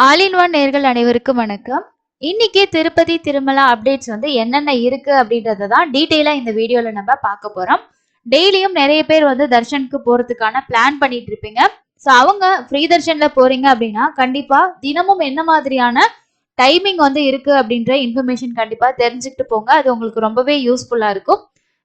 All in one நேர்கள் அனைவருக்கும் வணக்கம். இன்னைக்கு திருப்பதி திருமலா அப்டேட்ஸ் வந்து என்னென்ன இருக்கு அப்படின்றத தான் டீட்டெயிலா இந்த வீடியோல நம்ம பார்க்க போறோம். டெய்லியும் நிறைய பேர் வந்து தர்ஷனுக்கு போறதுக்கான பிளான் பண்ணிட்டு இருப்பீங்க. ஸோ அவங்க ஃப்ரீ தர்ஷன்ல போறீங்க அப்படின்னா கண்டிப்பா தினமும் என்ன மாதிரியான டைமிங் வந்து இருக்கு அப்படின்ற இன்ஃபர்மேஷன் கண்டிப்பா தெரிஞ்சுக்கிட்டு போங்க. அது உங்களுக்கு ரொம்பவே யூஸ்ஃபுல்லா இருக்கும்.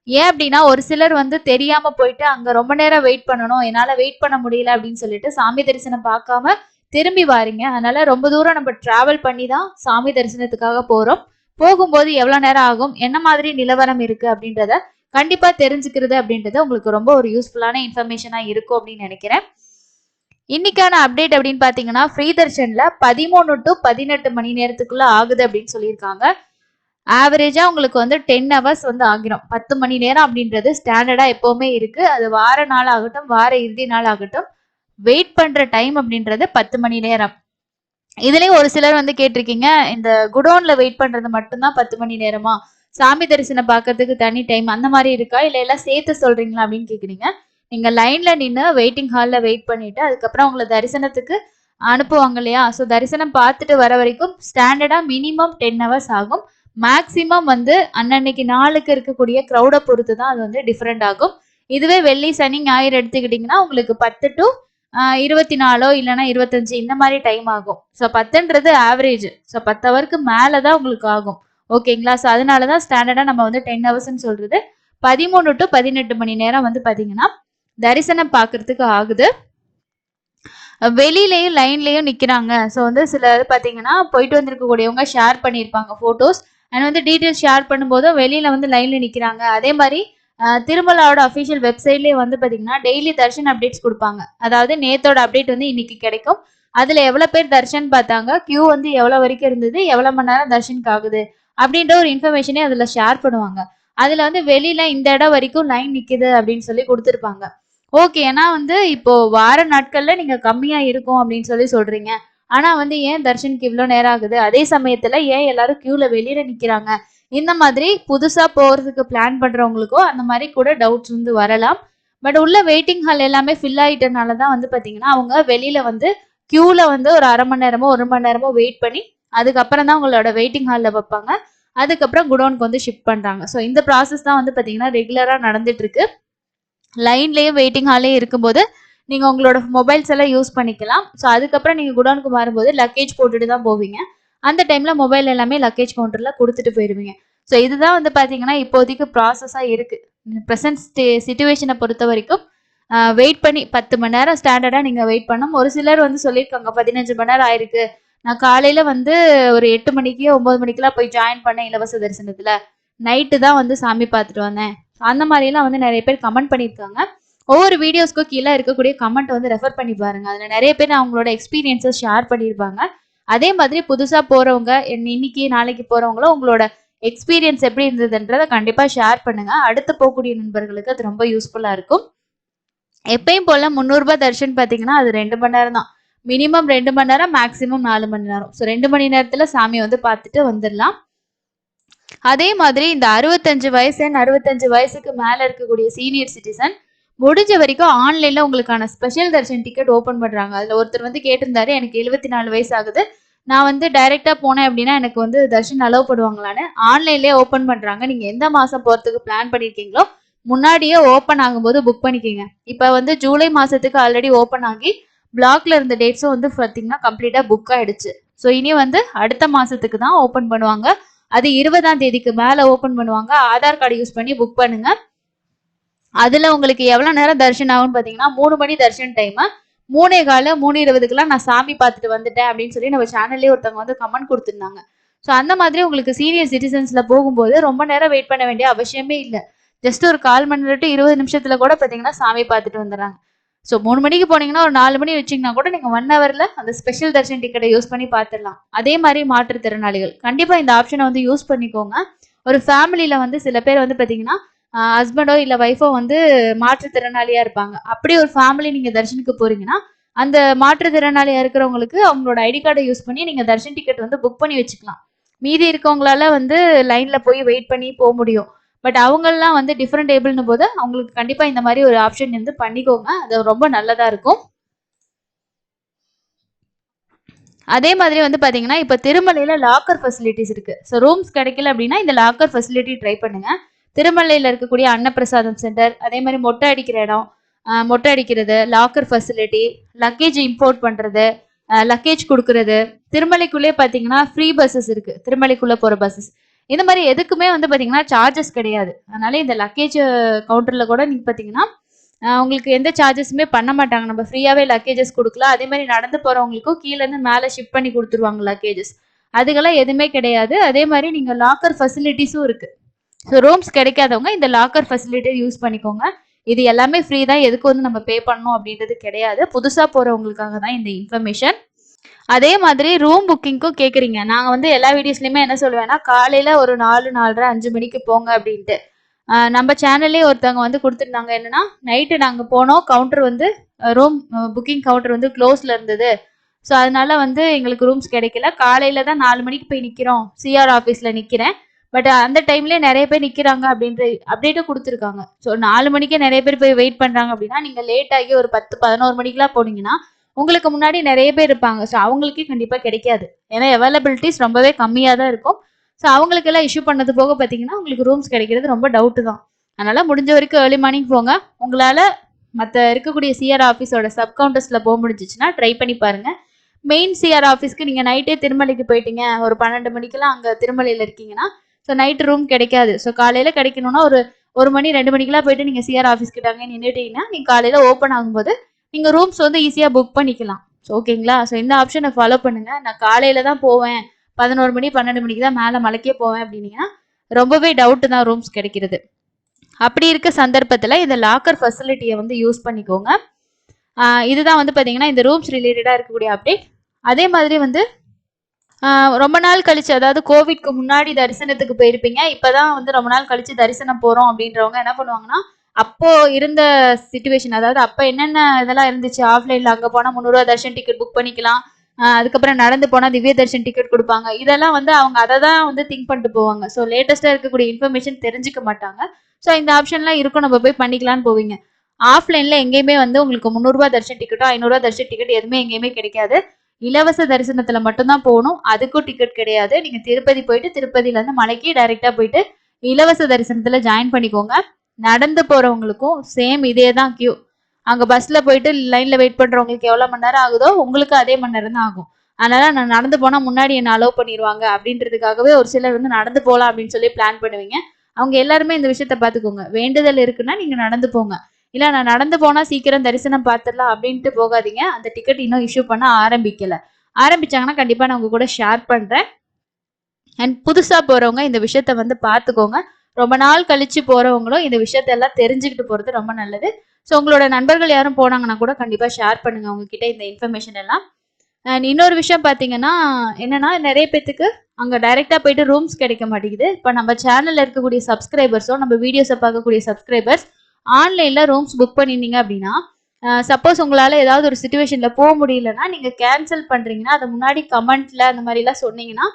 ஏன் அப்படின்னா ஒரு சிலர் வந்து தெரியாம போயிட்டு அங்க ரொம்ப நேரம் வெயிட் பண்ணணும், என்னால வெயிட் பண்ண முடியல அப்படின்னு சொல்லிட்டு சாமி தரிசனம் பார்க்காம திரும்பி வாரீங்க. அதனால ரொம்ப தூரம் நம்ம டிராவல் பண்ணி தான் சாமி தரிசனத்துக்காக போறோம். போகும்போது எவ்வளவு நேரம் ஆகும், என்ன மாதிரி நிலவரம் இருக்கு அப்படின்றத கண்டிப்பா தெரிஞ்சுக்கிறது அப்படின்றது உங்களுக்கு ரொம்ப ஒரு யூஸ்ஃபுல்லான இன்ஃபர்மேஷனா இருக்கும் அப்படின்னு நினைக்கிறேன். இன்னைக்கான அப்டேட் அப்படின்னு பாத்தீங்கன்னா ஃப்ரீ தர்ஷன்ல 13 டு 18 மணி நேரத்துக்குள்ள ஆகுது அப்படின்னு சொல்லியிருக்காங்க. ஆவரேஜா உங்களுக்கு வந்து 10 ஹவர்ஸ் வந்து ஆகிரும். 10 மணி நேரம் அப்படின்றது ஸ்டாண்டர்டா எப்பவுமே இருக்கு. அது வார நாள் ஆகட்டும், வார இறுதி நாள் ஆகட்டும், வெயிட் பண்ற டைம் அப்படின்றது 10 மணி நேரம். இதுலயும் ஒரு சிலர் வந்து கேட்டிருக்கீங்க, இந்த குடோன்ல வெயிட் பண்றது மட்டும்தான் 10 மணி நேரமா, சாமி தரிசனம் பார்க்கறதுக்கு தனி டைம் அந்த மாதிரி இருக்கா, இல்ல எல்லாம் சேர்த்து சொல்றீங்களா அப்படின்னு கேக்குறீங்க. நீங்க லைன்ல நின்று வெயிட்டிங் ஹால்ல வெயிட் பண்ணிட்டு அதுக்கப்புறம் உங்களை தரிசனத்துக்கு அனுப்புவாங்க இல்லையா, ஸோ தரிசனம் பார்த்துட்டு வர வரைக்கும் ஸ்டாண்டர்டா மினிமம் 10 ஹவர்ஸ் ஆகும். மேக்சிமம் வந்து அன்னன்னைக்கு நாளுக்கு இருக்கக்கூடிய க்ரௌடை பொறுத்து தான் அது வந்து டிஃப்ரெண்ட் ஆகும். இதுவே வெள்ளி சனி ஞாயிறு எடுத்துக்கிட்டீங்கன்னா உங்களுக்கு 10 டு 24 இல்லைன்னா 25 இந்த மாதிரி டைம் ஆகும். So 10ன்றது average. ஸோ 10 ஹவருக்கு மேலே தான் உங்களுக்கு ஆகும். ஓகேங்களா? ஸோ அதனால தான் ஸ்டாண்டர்டாக நம்ம வந்து 10 ஹவர்ஸ்ன்னு சொல்றது. 13 டு 18 மணி நேரம் வந்து பார்த்தீங்கன்னா தரிசனம் பார்க்கறதுக்கு ஆகுது. வெளியிலயும் லைன்லயும் நிக்கிறாங்க. ஸோ வந்து சிலர் பார்த்தீங்கன்னா போயிட்டு வந்திருக்கக்கூடியவங்க ஷேர் பண்ணியிருப்பாங்க ஃபோட்டோஸ். அண்ட் வந்து டீட்டெயில்ஸ் ஷேர் பண்ணும்போதும் வெளியில வந்து லைன்ல நிக்கிறாங்க. அதே மாதிரி திருமலாவோட அஃபிஷியல் வெப்சைட்லேயே வந்து பார்த்தீங்கன்னா டெய்லி தர்ஷன் அப்டேட்ஸ் கொடுப்பாங்க. அதாவது நேத்தோட அப்டேட் வந்து இன்னைக்கு கிடைக்கும். அதுல எவ்வளவு பேர் தர்ஷன் பார்த்தாங்க, கியூ வந்து எவ்வளவு வரைக்கும் இருந்தது, எவ்வளவு மணி நேரம் தர்ஷனுக்கு ஆகுது அப்படின்ற ஒரு இன்ஃபர்மேஷனே அதுல ஷேர் பண்ணுவாங்க. அதுல வந்து வெளியில இந்த இடம் வரைக்கும் லைன் நிக்குது அப்படின்னு சொல்லி கொடுத்துருப்பாங்க. ஓகே. ஏன்னா வந்து இப்போ வார நாட்கள்ல நீங்க கம்மியா இருக்கும் அப்படின்னு சொல்லி சொல்றீங்க. ஆனா வந்து ஏன் தர்ஷனுக்கு இவ்வளோ நேரம் ஆகுது, அதே சமயத்துல ஏன் எல்லாரும் கியூல வெளியில நிக்கிறாங்க, இந்த மாதிரி புதுசா போறதுக்கு பிளான் பண்றவங்களுக்கும் அந்த மாதிரி கூட டவுட்ஸ் வந்து வரலாம். பட் உள்ள வெயிட்டிங் ஹால் எல்லாமே ஃபில் ஆயிட்டனால தான் வந்து பாத்தீங்கன்னா அவங்க வெளியில வந்து கியூல வந்து ஒரு அரை மணி நேரமோ 1 மணி நேரமோ வெயிட் பண்ணி அதுக்கப்புறம் தான் உங்களோட வெயிட்டிங் ஹால்ல வைப்பாங்க. அதுக்கப்புறம் குடோனுக்கு வந்து ஷிஃப்ட் பண்றாங்க. ஸோ இந்த ப்ராசஸ் தான் வந்து பாத்தீங்கன்னா ரெகுலரா நடந்துட்டு இருக்கு. லைன்லயும் வெயிட்டிங் ஹால்லையும் இருக்கும்போது நீங்க உங்களோட மொபைல்ஸ் எல்லாம் யூஸ் பண்ணிக்கலாம். ஸோ அதுக்கப்புறம் நீங்க குடோனுக்கு மாறும்போது லக்கேஜ் போட்டுட்டு தான் போவீங்க. அந்த டைம்ல மொபைல் எல்லாமே லக்கேஜ் கவுண்டர்ல கொடுத்துட்டு போயிருவீங்க. ஸோ இதுதான் வந்து பாத்தீங்கன்னா இப்போதைக்கு ப்ராசஸா இருக்கு. ப்ரெசன்ட் சிச்சுவேஷனை பொறுத்த வரைக்கும் வெயிட் பண்ணி 10 மணி நேரம் ஸ்டாண்டர்டா நீங்க வெயிட் பண்ணும். ஒரு சிலர் வந்து சொல்லியிருக்காங்க 15 மணி நேரம் ஆயிருக்கு, நான் காலையில வந்து ஒரு 8 மணிக்கு 9 மணிக்கெல்லாம் போய் ஜாயின் பண்ணேன் இலவச தரிசனத்துல, நைட்டு தான் வந்து சாமி பார்த்துட்டு வந்தேன். அந்த மாதிரி எல்லாம் வந்து நிறைய பேர் கமெண்ட் பண்ணியிருக்காங்க. ஒவ்வொரு வீடியோஸ்க்கும் கீழே இருக்கக்கூடிய கமெண்ட் வந்து ரெஃபர் பண்ணி பாருங்க. அதுல நிறைய பேர் அவங்களோட எக்ஸ்பீரியன்ஸஸ் ஷேர் பண்ணியிருப்பாங்க. அதே மாதிரி புதுசா போறவங்க, இன்னைக்கு நாளைக்கு போறவங்களும் உங்களோட எக்ஸ்பீரியன்ஸ் எப்படி இருந்ததுன்றதை கண்டிப்பா ஷேர் பண்ணுங்க. அடுத்து போகக்கூடிய நண்பர்களுக்கு அது ரொம்ப யூஸ்ஃபுல்லா இருக்கும். எப்பயும் போல 300 ரூபாய் தர்ஷன் பாத்தீங்கன்னா அது 2 மணி நேரம் தான். மினிமம் 2 மணி நேரம், மேக்சிமம் 4 மணி நேரம். ஸோ 2 மணி நேரத்துல சாமி வந்து பார்த்துட்டு வந்துடலாம். அதே மாதிரி இந்த 65 வயசு 65 வயசுக்கு மேல இருக்கக்கூடிய சீனியர் சிட்டிசன் முடிஞ்ச வரைக்கும் ஆன்லைன்ல உங்களுக்கான ஸ்பெஷல் தர்ஷன் டிக்கெட் ஓபன் பண்றாங்க. அதுல ஒருத்தர் வந்து கேட்டிருந்தாரு, எனக்கு 74 வயசு ஆகுது, நான் வந்து டைரக்டா போனேன் அப்படின்னா எனக்கு வந்து தர்ஷன் அலோவ் பண்ணுவாங்களான்னு ஆன்லைன்லயே ஓபன் பண்றாங்க. நீங்க எந்த மாசம் போறதுக்கு பிளான் பண்ணிருக்கீங்களோ முன்னாடியே ஓபன் ஆகும்போது புக் பண்ணிக்கோங்க. இப்ப வந்து ஜூலை மாசத்துக்கு ஆல்ரெடி ஓபன் ஆகி பிளாக்ல இருந்த டேட்ஸும் வந்து பாத்தீங்கன்னா கம்ப்ளீட்டா புக் ஆயிடுச்சு. ஸோ இனி வந்து அடுத்த மாசத்துக்கு தான் ஓபன் பண்ணுவாங்க. அது 20ஆம் தேதிக்கு மேல ஓபன் பண்ணுவாங்க. ஆதார் கார்டு யூஸ் பண்ணி புக் பண்ணுங்க. அதுல உங்களுக்கு எவ்வளவு நேரம் தர்ஷன் ஆகும்னு பாத்தீங்கன்னா 3 மணி தர்ஷன் டைம், 3:15 3:20க்குலாம் நான் சாமி பார்த்துட்டு வந்துட்டேன் அப்படின்னு சொல்லி நம்ம சேனல்லே ஒருத்தவங்க வந்து கமெண்ட் கொடுத்துருந்தாங்க. ஸோ அந்த மாதிரி உங்களுக்கு சீனியர் சிட்டிசன்ஸ்ல போகும்போது ரொம்ப நேரம் வெயிட் பண்ண வேண்டிய அவசியமே இல்லை. ஜஸ்ட் ஒரு 1/4 மணி நேரம் to 20 நிமிஷத்துல கூட பாத்தீங்கன்னா சாமி பார்த்துட்டு வந்துடுறாங்க. ஸோ 3 மணிக்கு போனீங்கன்னா ஒரு 4 மணி வச்சீங்கன்னா கூட நீங்க 1 ஹவர்ல அந்த ஸ்பெஷல் தர்ஷன் டிக்கெட்டை யூஸ் பண்ணி பார்த்துடலாம். அதே மாதிரி மாற்றுத்திறனாளிகள் கண்டிப்பா இந்த ஆப்ஷனை வந்து யூஸ் பண்ணிக்கோங்க. ஒரு ஃபேமிலியில வந்து சில பேர் வந்து பாத்தீங்கன்னா ஹஸ்பண்டோ இல்ல ஒய்ஃபோ வந்து மாற்றுத்திறனாளியா இருப்பாங்க. அப்படி ஒரு ஃபேமிலி நீங்க தர்ஷனுக்கு போறீங்கன்னா அந்த மாற்றுத்திறனாளியா இருக்கிறவங்களுக்கு அவங்களோட ஐடி கார்டை யூஸ் பண்ணி நீங்க தர்ஷன் டிக்கெட் வந்து புக் பண்ணி வச்சுக்கலாம். மீதி இருக்கவங்களால வந்து லைன்ல போய் வெயிட் பண்ணி போக முடியும். பட் அவங்கெல்லாம் வந்து டிஃப்ரெண்ட் ஏபிள்னு போது அவங்களுக்கு கண்டிப்பா இந்த மாதிரி ஒரு ஆப்ஷன் வந்து பண்ணிக்கோங்க. அது ரொம்ப நல்லதா இருக்கும். அதே மாதிரி வந்து பாத்தீங்கன்னா, இப்ப திருமலையில லாக்கர் ஃபெசிலிட்டிஸ் இருக்கு. ஸோ ரூம்ஸ் கிடைக்கல அப்படின்னா, இந்த லாக்கர் ஃபெசிலிட்டி ட்ரை பண்ணுங்க. திருமலையில இருக்கக்கூடிய அன்னப்பிரசாதம் சென்டர், அதே மாரி மொட்டை அடிக்கிற இடம், மொட்டை அடிக்கிறது, லாக்கர் ஃபெசிலிட்டி, லக்கேஜ் இம்போர்ட் பண்றது, லக்கேஜ் குடுக்குறது, திருமலைக்குள்ளயே பாத்தீங்கன்னா ஃப்ரீ பஸ்ஸஸ் இருக்கு. திருமலைக்குள்ள போற பஸ்ஸஸ். இந்த மாரி எதுக்குமே வந்து பாத்தீங்கன்னா சார்ஜஸ் கிடையாது. அதனால இந்த லக்கேஜ் கவுண்டர்ல கூட நீங்க பாத்தீங்கன்னா, உங்களுக்கு எந்த சார்ஜஸுமே பண்ண மாட்டாங்க. நம்ம ஃப்ரீயாவே லக்கேஜஸ் குடுக்கலாம். அதே மாரி நடந்து போறவங்களுக்கும் கீழ இருந்து மேல ஷிஃப்ட் பண்ணி குடுத்துருவாங்க லக்கேஜஸ். அதுக்கெல்லாம் எதுவுமே கிடையாது. அதே மாரி நீங்க லாக்கர் ஃபெசிலிட்டிஸும் இருக்கு. ஸோ ரூம்ஸ் கிடைக்காதவங்க இந்த லாக்கர் ஃபெசிலிட்டிய யூஸ் பண்ணிக்கோங்க. இது எல்லாமே ஃப்ரீ தான். எதுக்கு வந்து நம்ம பே பண்ணணும் அப்படின்றது கிடையாது. புதுசா போறவங்களுக்காக தான் இந்த இன்ஃபர்மேஷன். அதே மாதிரி ரூம் புக்கிங்க்கும் கேட்குறீங்க. நாங்க வந்து எல்லா வீடியோஸ்லயுமே என்ன சொல்லுவேன்னா, காலையில ஒரு 4, 4:30, 5 மணிக்கு போங்க அப்படின்ட்டு. நம்ம சேனல்லயே ஒருத்தவங்க வந்து குடுத்துருந்தாங்க. என்னன்னா, நைட்டு நாங்க போனோம். கவுண்டர் வந்து ரூம் புக்கிங் கவுண்டர் வந்து க்ளோஸ்ல இருந்தது. ஸோ அதனால வந்து எங்களுக்கு ரூம்ஸ் கிடைக்கல. காலையில தான் 4 மணிக்கு போய் நிக்கிறோம். சிஆர் ஆஃபீஸ்ல நிக்கிறேன். பட் அந்த டைம்லயே நெறைய பேர் நிக்கிறாங்க அப்படின்ற அப்டேட்டும் குடுத்துருக்காங்க. ஸோ 4 மணிக்கே நெறைய பேர் போய் வெயிட் பண்றாங்க அப்படின்னா, நீங்க லேட் ஆகி ஒரு 10, 11 மணிக்கெல்லாம் போனீங்கன்னா, உங்களுக்கு முன்னாடி நெறைய பேர் இருப்பாங்க. ஸோ அவங்களுக்கே கண்டிப்பா கிடைக்காது. ஏன்னா அவைலபிலிட்டீஸ் ரொம்பவே கம்மியா தான் இருக்கும். ஸோ அவங்களுக்கெல்லாம் இஷ்யூ பண்ணது போக பார்த்தீங்கன்னா, உங்களுக்கு ரூம்ஸ் கிடைக்கிறது ரொம்ப டவுட்டு தான். அதனால முடிஞ்ச வரைக்கும் ஏர்லி மார்னிங் போங்க. உங்களால மத்த இருக்கக்கூடிய சிஆர் ஆஃபீஸோட சப் கவுண்டர்ஸ்ல போ முடிஞ்சுச்சுன்னா ட்ரை பண்ணி பாருங்க. மெயின் சிஆர் ஆஃபீஸ்க்கு நீங்க நைட்டே திருமலைக்கு போயிட்டீங்க. ஒரு 12 மணிக்கெல்லாம் அங்க திருமலையில இருக்கீங்கன்னா, ஸோ நைட் ரூம் கிடைக்காது. ஸோ காலையில கிடைக்கணும்னா ஒரு 1 மணி 2 மணிக்கெல்லாம் போயிட்டு நீங்க சிஆர் ஆஃபீஸ் கிட்ட அங்கே நின்னுட்டீங்கன்னா, நீங்க காலையில ஓப்பன் ஆகும்போது நீங்க ரூம்ஸ் வந்து ஈஸியா புக் பண்ணிக்கலாம். ஸோ ஓகேங்களா? ஸோ இந்த ஆப்ஷனை ஃபாலோ பண்ணுங்க. நான் காலையில தான் போவேன். 11 மணி 12 மணிக்கு தான் மேல மலைக்கே போவேன் அப்படின்னீங்கன்னா, ரொம்பவே டவுட் தான் ரூம்ஸ் கிடைக்கிறது. அப்படி இருக்க சந்தர்ப்பத்துல இந்த லாக்கர் ஃபெசிலிட்டியை வந்து யூஸ் பண்ணிக்கோங்க. இதுதான் வந்து பாத்தீங்கன்னா இந்த ரூம்ஸ் ரிலேட்டடா இருக்கக்கூடிய அப்டேட். அதே மாதிரி வந்து ரொம்ப நாள் கழிச்சு, அதாவது கோவிட்க்கு முன்னாடி தரிசனத்துக்கு போயிருப்பீங்க. இப்பதான் வந்து ரொம்ப நாள் கழிச்சு தரிசனம் போறோம் அப்படின்றவங்க என்ன பண்ணுவாங்கன்னா, அப்போ இருந்த சிச்சுவேஷன், அதாவது அப்ப என்னென்ன இதெல்லாம் இருந்துச்சு, ஆஃப்லைன்ல அங்க போனா ரூ. 300 தர்ஷன் டிக்கெட் புக் பண்ணிக்கலாம். அதுக்கப்புறம் நடந்து போனா திவ்ய தர்ஷன் டிக்கெட் குடுப்பாங்க. இதெல்லாம் வந்து அவங்க அத தான் வந்து திங்க் பண்ணிட்டு போவாங்க. ஸோ லேட்டஸ்ட்டா இருக்கக்கூடிய இன்ஃபர்மேஷன் தெரிஞ்சுக்க மாட்டாங்க. ஸோ இந்த ஆப்ஷன்லாம் இருக்கும், நம்ம போய் பண்ணிக்கலாம்னு போவீங்க. ஆஃப்லைன்ல எங்கேயுமே வந்து உங்களுக்கு ரூ. 300 தர்ஷன் டிக்கெட்டோ, ரூ. 500 தர்ஷன் டிக்கெட் எதுவுமே எங்கேயுமே கிடைக்காது. இலவச தரிசனத்துல மட்டும்தான் போகணும். அதுக்கும் டிக்கெட் கிடையாது. நீங்க திருப்பதி போயிட்டு திருப்பதியில இருந்து மலைக்கு டைரக்டா போயிட்டு இலவச தரிசனத்துல ஜாயின் பண்ணிக்கோங்க. நடந்து போறவங்களுக்கும் சேம் இதே தான் கியூ. அங்க பஸ்ல போயிட்டு லைன்ல வெயிட் பண்றவங்களுக்கு எவ்வளவு மணி நேரம் ஆகுதோ உங்களுக்கு அதே மணி நேரம் தான் ஆகும். அதனால நான் நடந்து போனா முன்னாடி என்ன அலோவ் பண்ணிடுவாங்க அப்படின்றதுக்காகவே ஒரு சிலர் வந்து நடந்து போலாம் அப்படின்னு சொல்லி பிளான் பண்ணுவீங்க. அவங்க எல்லாருமே இந்த விஷயத்த பாத்துக்கோங்க. வேண்டுதல் இருக்குன்னா நீங்க நடந்து போங்க. இல்ல நான் நடந்து போனா சீக்கிரம் தரிசனம் பார்த்துடலாம் அப்படின்ட்டு போகாதீங்க. அந்த டிக்கெட் இன்னும் இஷ்யூ பண்ண ஆரம்பிக்கல. ஆரம்பிச்சாங்கன்னா கண்டிப்பா நான் உங்க கூட ஷேர் பண்றேன். அண்ட் புதுசா போறவங்க இந்த விஷயத்த வந்து பாத்துக்கோங்க. ரொம்ப நாள் கழிச்சு போறவங்களும் இந்த விஷயத்த எல்லாம் தெரிஞ்சுக்கிட்டு போறது ரொம்ப நல்லது. ஸோ உங்களோட நண்பர்கள் யாரும் போனாங்கன்னா கூட கண்டிப்பா ஷேர் பண்ணுங்க உங்ககிட்ட இந்த இன்ஃபர்மேஷன் எல்லாம். அண்ட் இன்னொரு விஷயம் பாத்தீங்கன்னா என்னன்னா, நிறைய பேத்துக்கு அங்க டைரக்டா போயிட்டு ரூம்ஸ் கிடைக்க மாட்டேங்குது. இப்ப நம்ம சேனல்ல இருக்கக்கூடிய சப்ஸ்கிரைபர்ஸோ, நம்ம வீடியோஸை பார்க்கக்கூடிய சப்ஸ்கிரைபர்ஸ் ஆன்லைன்ல ரூம்ஸ் புக் பண்ணிருந்தீங்க அப்படின்னா, சப்போஸ் உங்களால ஏதாவது ஒரு சிச்சுவேஷன்ல போக முடியலன்னா, நீங்க கேன்சல் பண்றீங்கன்னா, அதை முன்னாடி கமெண்ட்ல அந்த மாதிரி எல்லாம் சொன்னீங்கன்னா,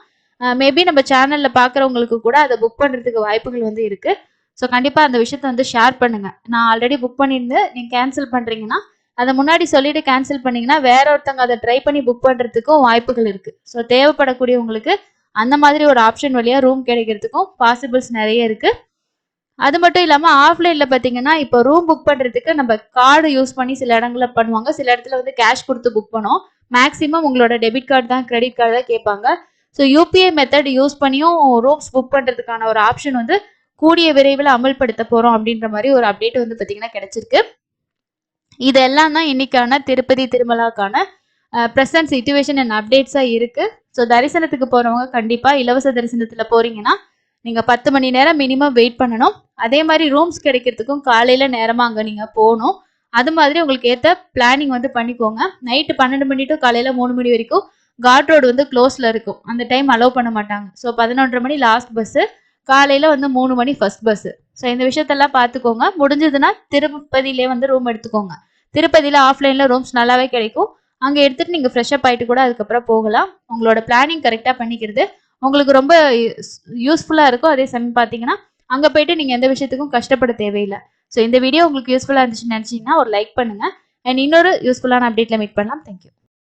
மேபி நம்ம சேனல்ல பாக்குறவங்களுக்கு கூட அதை புக் பண்றதுக்கு வாய்ப்புகள் வந்து இருக்கு. ஸோ கண்டிப்பா அந்த விஷயத்த வந்து ஷேர் பண்ணுங்க. நான் ஆல்ரெடி புக் பண்ணியிருந்து நீங்க கேன்சல் பண்றீங்கன்னா, அதை முன்னாடி சொல்லிட்டு கேன்சல் பண்ணீங்கன்னா வேற ஒருத்தவங்க அதை ட்ரை பண்ணி புக் பண்றதுக்கும் வாய்ப்புகள் இருக்கு. ஸோ தேவைப்படக்கூடியவங்களுக்கு அந்த மாதிரி ஒரு ஆப்ஷன் வழியா ரூம் கிடைக்கிறதுக்கும் பாசிபிள்ஸ் நிறைய இருக்கு. அது மட்டும் இல்லாம ஆஃப்லைன்ல பாத்தீங்கன்னா, இப்போ ரூம் புக் பண்றதுக்கு நம்ம கார்டு யூஸ் பண்ணி சில இடங்கள்ல பண்ணுவாங்க. சில இடத்துல வந்து கேஷ் கொடுத்து புக் பண்ணுவோம். மேக்ஸிமம் உங்களோட டெபிட் கார்டு தான், கிரெடிட் கார்டு தான் கேட்பாங்க. ஸோ யூபிஐ மெத்தட் யூஸ் பண்ணியும் ரூம்ஸ் புக் பண்றதுக்கான ஒரு ஆப்ஷன் வந்து கூடிய விரைவில் அமல்படுத்த போறோம் அப்படின்ற மாதிரி ஒரு அப்டேட் வந்து பாத்தீங்கன்னா கிடைச்சிருக்கு. இதெல்லாம் தான் இன்னைக்கான திருப்பதி திருமலாக்கான ப்ரெசன்ட் சிச்சுவேஷன் அண்ட் அப்டேட்ஸா இருக்கு. ஸோ தரிசனத்துக்கு போறவங்க கண்டிப்பா இலவச தரிசனத்துல போறீங்கன்னா நீங்க 10 மணி நேரம் மினிமம் வெயிட் பண்ணணும். அதே மாதிரி ரூம்ஸ் கிடைக்கிறதுக்கும் காலையில நேரமா அங்க நீங்க போகணும். அது மாதிரி உங்களுக்கு ஏத்த பிளானிங் வந்து பண்ணிக்கோங்க. நைட்டு 12 மணி டு காலையில 3 மணி வரைக்கும் காட் ரோடு வந்து க்ளோஸ்ல இருக்கும். அந்த டைம் அலோவ் பண்ண மாட்டாங்க. ஸோ 11:30 மணி லாஸ்ட் பஸ், காலையில வந்து 3 மணி ஃபர்ஸ்ட் பஸ். ஸோ இந்த விஷயத்தெல்லாம் பார்த்துக்கோங்க. முடிஞ்சதுன்னா திருப்பதியிலே வந்து ரூம் எடுத்துக்கோங்க. திருப்பதியில ஆஃப்லைன்ல ரூம்ஸ் நல்லாவே கிடைக்கும். அங்க எடுத்துட்டு நீங்க ஃப்ரெஷ் அப் ஆயிட்டு கூட அதுக்கப்புறம் போகலாம். உங்களோட பிளானிங் கரெக்டா பண்ணிக்கிறது உங்களுக்கு ரொம்ப யூஸ்ஃபுல்லா இருக்கும். அதே சமயம் பாத்தீங்கன்னா அங்க போயிட்டு நீங்க எந்த விஷயத்துக்கும் கஷ்டப்பட தேவையில்லை. ஸோ இந்த வீடியோ உங்களுக்கு யூஸ்ஃபுல்லா இருந்துச்சுன்னு நினைச்சீங்கன்னா ஒரு லைக் பண்ணுங்க. அண்ட் இன்னொரு யூஸ்ஃபுல்லான அப்டேட்ல மீட் பண்ணலாம். தேங்க்யூ.